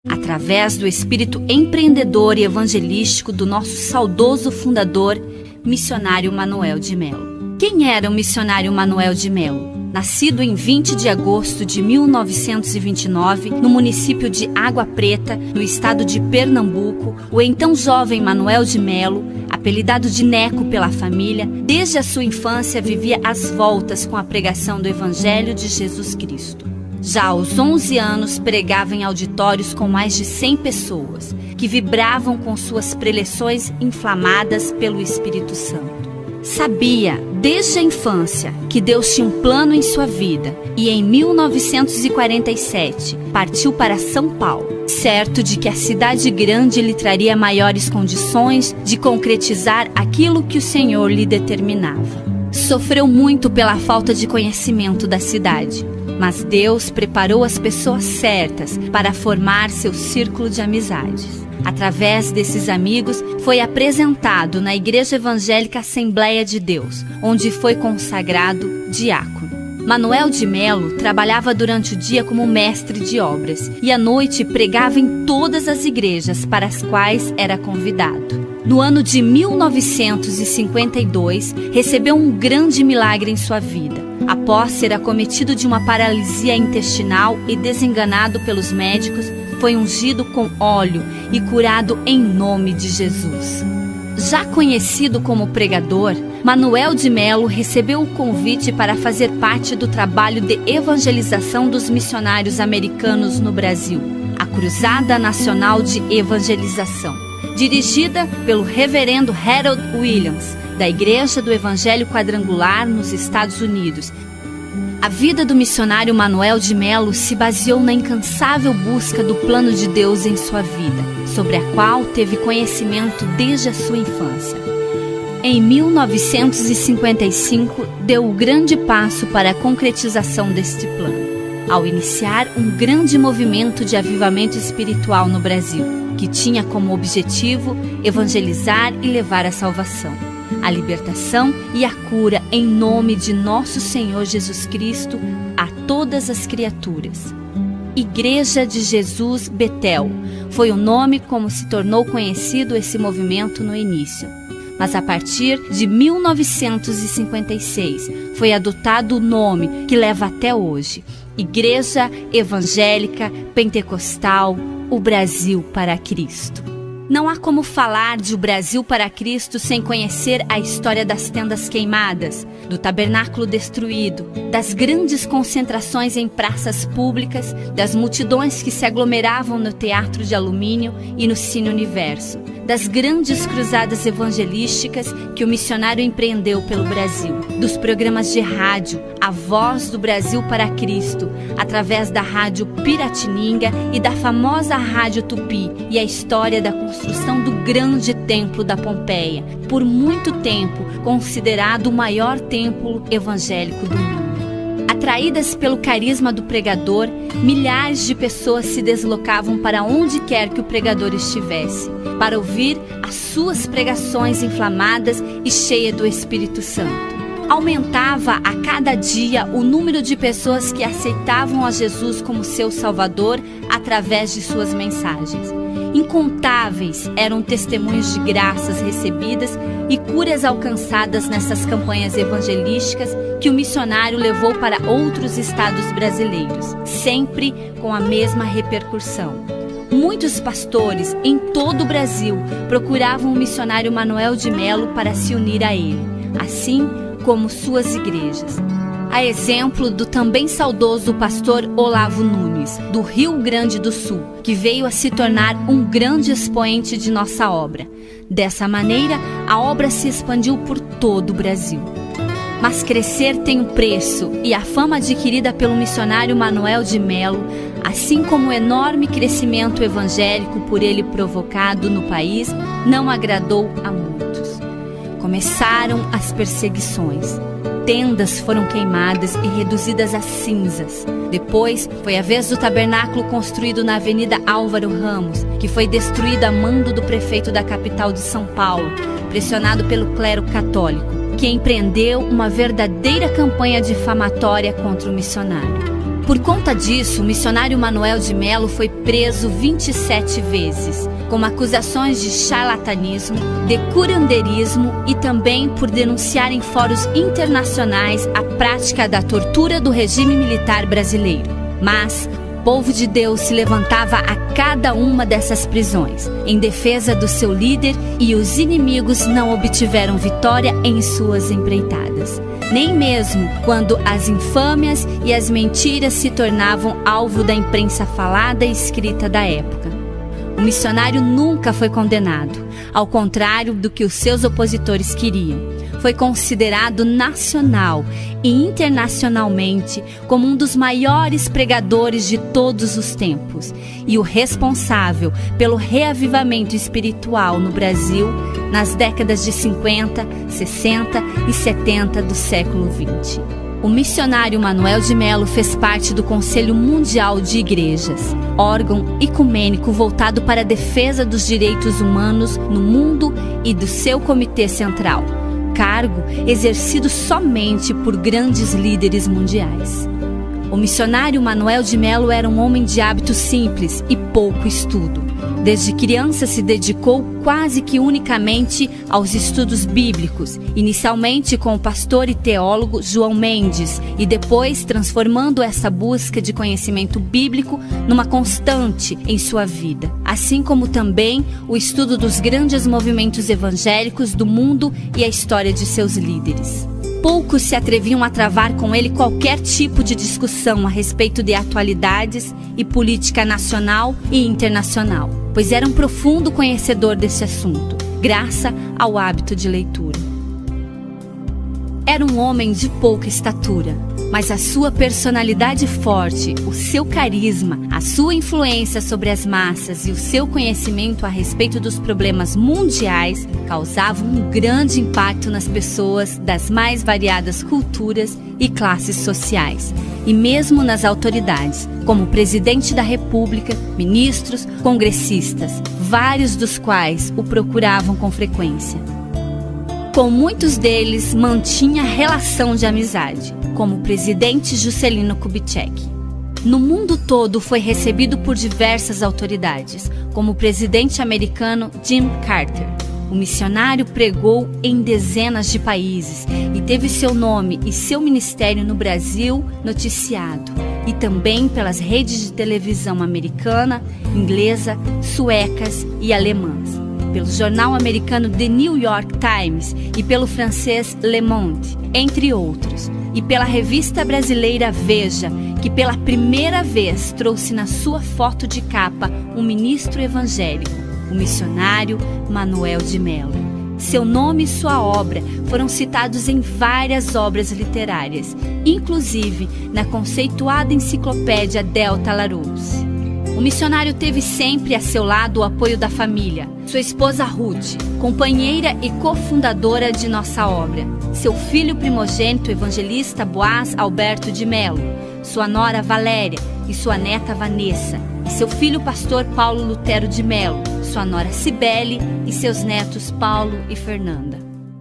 através do espírito empreendedor e evangelístico do nosso saudoso fundador, missionário Manuel de Melo. Quem era o missionário Manuel de Melo? Nascido em 20 de agosto de 1929, no município de Água Preta, no estado de Pernambuco, o então jovem Manuel de Melo, apelidado de Neco pela família, desde a sua infância vivia às voltas com a pregação do Evangelho de Jesus Cristo. Já aos 11 anos, pregava em auditórios com mais de 100 pessoas, que vibravam com suas preleções inflamadas pelo Espírito Santo. Sabia, desde a infância, que Deus tinha um plano em sua vida e em 1947 partiu para São Paulo, certo de que a cidade grande lhe traria maiores condições de concretizar aquilo que o Senhor lhe determinava. Sofreu muito pela falta de conhecimento da cidade, mas Deus preparou as pessoas certas para formar seu círculo de amizades. Através desses amigos, foi apresentado na Igreja Evangélica Assembleia de Deus, onde foi consagrado diácono. Manuel de Melo trabalhava durante o dia como mestre de obras e à noite pregava em todas as igrejas para as quais era convidado. No ano de 1952, recebeu um grande milagre em sua vida. Após ser acometido de uma paralisia intestinal e desenganado pelos médicos, foi ungido com óleo e curado em nome de Jesus. Já conhecido como pregador, Manuel de Melo recebeu o convite para fazer parte do trabalho de evangelização dos missionários americanos no Brasil, a Cruzada Nacional de Evangelização, dirigida pelo reverendo Harold Williams, da Igreja do Evangelho Quadrangular nos Estados Unidos. A vida do missionário Manuel de Melo se baseou na incansável busca do plano de Deus em sua vida, sobre a qual teve conhecimento desde a sua infância. Em 1955, deu o grande passo para a concretização deste plano, ao iniciar um grande movimento de avivamento espiritual no Brasil, que tinha como objetivo evangelizar e levar a salvação, a libertação e a cura em nome de nosso Senhor Jesus Cristo a todas as criaturas. Igreja de Jesus Betel foi o nome como se tornou conhecido esse movimento no início. Mas a partir de 1956 foi adotado o nome que leva até hoje: Igreja Evangélica Pentecostal, o Brasil para Cristo. Não há como falar de o Brasil para Cristo sem conhecer a história das tendas queimadas, do tabernáculo destruído, das grandes concentrações em praças públicas, das multidões que se aglomeravam no Teatro de Alumínio e no Cine Universo, das grandes cruzadas evangelísticas que o missionário empreendeu pelo Brasil, dos programas de rádio, a voz do Brasil para Cristo, através da rádio Piratininga e da famosa rádio Tupi, e a história da construção do grande templo da Pompeia, por muito tempo considerado o maior templo evangélico do mundo. Atraídas pelo carisma do pregador, milhares de pessoas se deslocavam para onde quer que o pregador estivesse, para ouvir as suas pregações inflamadas e cheias do Espírito Santo. Aumentava a cada dia o número de pessoas que aceitavam a Jesus como seu Salvador através de suas mensagens. Incontáveis eram testemunhos de graças recebidas e curas alcançadas nessas campanhas evangelísticas que o missionário levou para outros estados brasileiros, sempre com a mesma repercussão. Muitos pastores em todo o Brasil procuravam o missionário Manuel de Melo para se unir a ele, assim como suas igrejas. A exemplo do também saudoso pastor Olavo Nunes, do Rio Grande do Sul, que veio a se tornar um grande expoente de nossa obra. Dessa maneira, a obra se expandiu por todo o Brasil. Mas crescer tem um preço, e a fama adquirida pelo missionário Manuel de Melo, assim como o enorme crescimento evangélico por ele provocado no país, não agradou a muitos. Começaram as perseguições. Tendas foram queimadas e reduzidas a cinzas. Depois, foi a vez do tabernáculo construído na Avenida Álvaro Ramos, que foi destruído a mando do prefeito da capital de São Paulo, pressionado pelo clero católico, que empreendeu uma verdadeira campanha difamatória contra o missionário. Por conta disso, o missionário Manuel de Melo foi preso 27 vezes, com acusações de charlatanismo, de curanderismo e também por denunciar em fóruns internacionais a prática da tortura do regime militar brasileiro. Mas o povo de Deus se levantava a cada uma dessas prisões, em defesa do seu líder, e os inimigos não obtiveram vitória em suas empreitadas. Nem mesmo quando as infâmias e as mentiras se tornavam alvo da imprensa falada e escrita da época. O missionário nunca foi condenado, ao contrário do que os seus opositores queriam. Foi considerado nacional e internacionalmente como um dos maiores pregadores de todos os tempos e o responsável pelo reavivamento espiritual no Brasil nas décadas de 50, 60 e 70 do século XX. O missionário Manuel de Melo fez parte do Conselho Mundial de Igrejas, órgão ecumênico voltado para a defesa dos direitos humanos no mundo, e do seu Comitê Central, cargo exercido somente por grandes líderes mundiais. O missionário Manuel de Melo era um homem de hábitos simples e pouco estudo. Desde criança se dedicou quase que unicamente aos estudos bíblicos, inicialmente com o pastor e teólogo João Mendes, e depois transformando essa busca de conhecimento bíblico numa constante em sua vida, assim como também o estudo dos grandes movimentos evangélicos do mundo e a história de seus líderes. Poucos se atreviam a travar com ele qualquer tipo de discussão a respeito de atualidades e política nacional e internacional, pois era um profundo conhecedor desse assunto, graças ao hábito de leitura. Era um homem de pouca estatura, mas a sua personalidade forte, o seu carisma, a sua influência sobre as massas e o seu conhecimento a respeito dos problemas mundiais causavam um grande impacto nas pessoas das mais variadas culturas e classes sociais, e mesmo nas autoridades, como o presidente da República, ministros, congressistas, vários dos quais o procuravam com frequência. Com muitos deles mantinha relação de amizade, como o presidente Juscelino Kubitschek. No mundo todo foi recebido por diversas autoridades, como o presidente americano Jimmy Carter. O missionário pregou em dezenas de países e teve seu nome e seu ministério no Brasil noticiado, e também pelas redes de televisão americana, inglesa, suecas e alemãs, pelo jornal americano The New York Times e pelo francês Le Monde, entre outros, e pela revista brasileira Veja, que pela primeira vez trouxe na sua foto de capa um ministro evangélico, o missionário Manuel de Melo. Seu nome e sua obra foram citados em várias obras literárias, inclusive na conceituada enciclopédia Delta Larousse. O missionário teve sempre a seu lado o apoio da família, sua esposa Ruth, companheira e cofundadora de nossa obra, seu filho primogênito evangelista Boaz Alberto de Melo, sua nora Valéria e sua neta Vanessa, e seu filho pastor Paulo Lutero de Melo, sua nora Cibele e seus netos Paulo e Fernanda.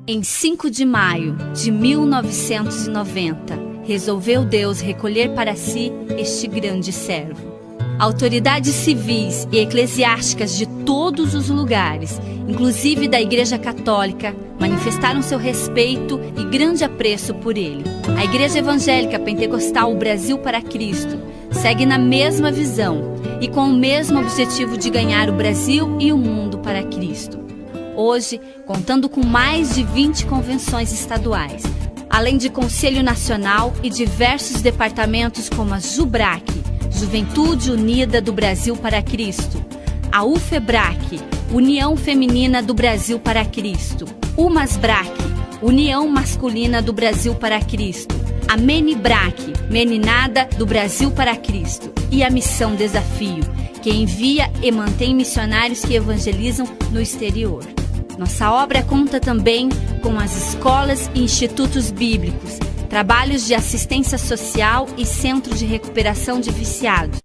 Em 5 de maio de 1990, resolveu Deus recolher para si este grande servo. Autoridades civis e eclesiásticas de todos os lugares, inclusive da Igreja Católica, manifestaram seu respeito e grande apreço por ele. A Igreja Evangélica Pentecostal Brasil para Cristo segue na mesma visão e com o mesmo objetivo de ganhar o Brasil e o mundo para Cristo. Hoje, contando com mais de 20 convenções estaduais, além de Conselho Nacional e diversos departamentos como a JUBRAC, Juventude Unida do Brasil para Cristo, a UFEBRAC, União Feminina do Brasil para Cristo, UMASBRAC, União Masculina do Brasil para Cristo, a MENIBRAC, Meninada do Brasil para Cristo, e a Missão Desafio, que envia e mantém missionários que evangelizam no exterior. Nossa obra conta também com as escolas e institutos bíblicos, trabalhos de assistência social e centro de recuperação de viciados.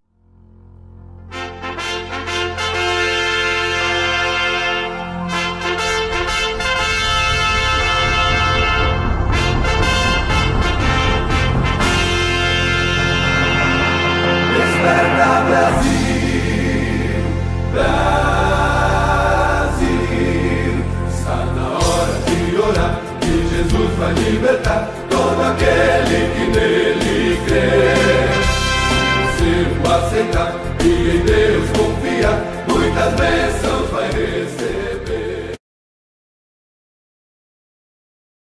libertar todo aquele que nele crê. Se o aceitar e em Deus confiar, muitas bênçãos